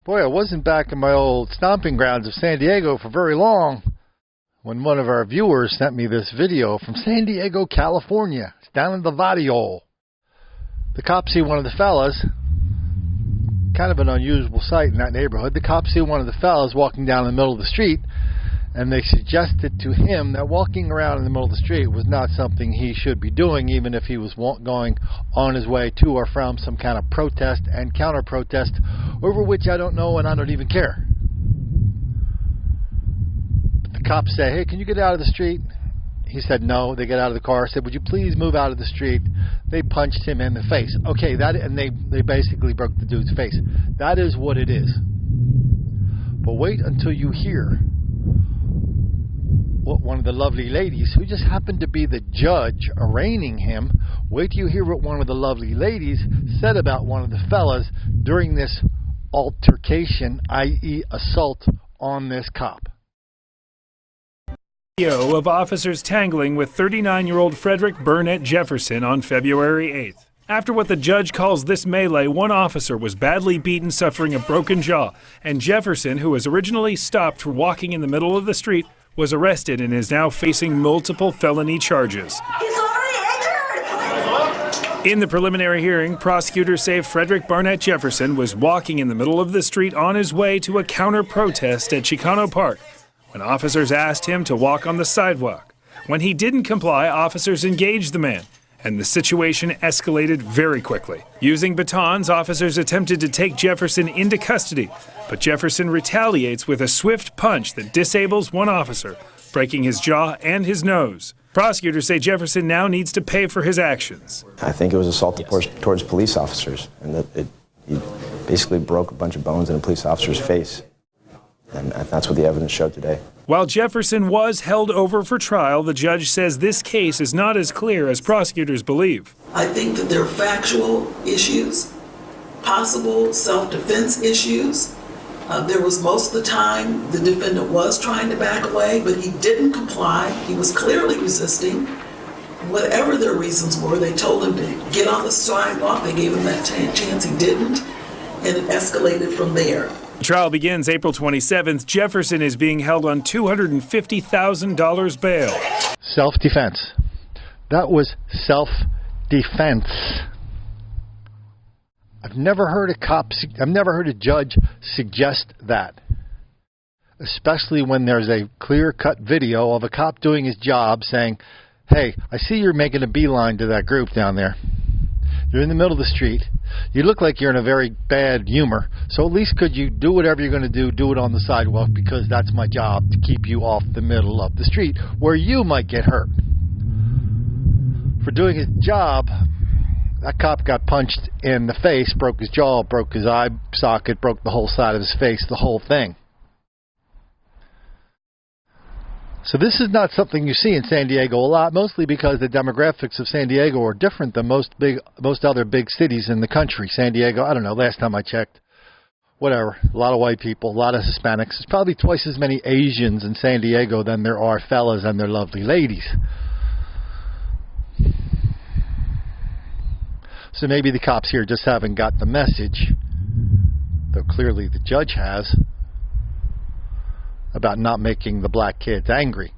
Boy, I wasn't back in my old stomping grounds of San Diego for very long when one of our viewers sent me this video from San Diego, California. It's down in the Barrio. The cops see one of the fellas, kind of an unusual sight in that neighborhood. The cops see one of the fellas walking down the middle of the street, and they suggested to him that walking around in the middle of the street was not something he should be doing, even if he was going on his way to or from some kind of protest and counter-protest, over which I don't know and I don't even care. But the cops say, hey, can you get out of the street? He said no. They get out of the car, said, would you please move out of the street? They punched him in the face. Okay, and they basically broke the dude's face. That is what it is. But wait until you hear what one of the lovely ladies, who just happened to be the judge arraigning him, wait till you hear what one of the lovely ladies said about one of the fellas during this altercation, i.e. assault on this cop. Video of officers tangling with 39-year-old Frederick Burnett Jefferson on February 8th. After what the judge calls this melee, one officer was badly beaten, suffering a broken jaw, and Jefferson, who was originally stopped for walking in the middle of the street, was arrested and is now facing multiple felony charges. He's already injured! In the preliminary hearing, prosecutors say Frederick Barnett Jefferson was walking in the middle of the street on his way to a counter-protest at Chicano Park when officers asked him to walk on the sidewalk. When he didn't comply, officers engaged the man, and the situation escalated very quickly. Using batons, officers attempted to take Jefferson into custody, but Jefferson retaliates with a swift punch that disables one officer, breaking his jaw and his nose. Prosecutors say Jefferson now needs to pay for his actions. I think it was assault towards police officers, and that he basically broke a bunch of bones in a police officer's face. And that's what the evidence showed today. While Jefferson was held over for trial, the judge says this case is not as clear as prosecutors believe. I think that there are factual issues, possible self-defense issues. There was most of the time the defendant was trying to back away, but he didn't comply. He was clearly resisting. Whatever their reasons were, they told him to get on the sidewalk. They gave him that chance. He didn't, and it escalated from there. The trial begins April 27th. Jefferson is being held on $250,000 bail. Self-defense. That was self-defense. I've never heard a judge suggest that, especially when there's a clear-cut video of a cop doing his job saying, hey, I see you're making a beeline to that group down there. You're in the middle of the street. You look like you're in a very bad humor. So at least could you do whatever you're going to do it on the sidewalk, because that's my job, to keep you off the middle of the street where you might get hurt. For doing his job, that cop got punched in the face, broke his jaw, broke his eye socket, broke the whole side of his face, the whole thing. So this is not something you see in San Diego a lot, mostly because the demographics of San Diego are different than most other big cities in the country. San Diego, I don't know, last time I checked, whatever, a lot of white people, a lot of Hispanics. There's probably twice as many Asians in San Diego than there are fellas and their lovely ladies. So maybe the cops here just haven't got the message, though clearly the judge has, about not making the black kids angry.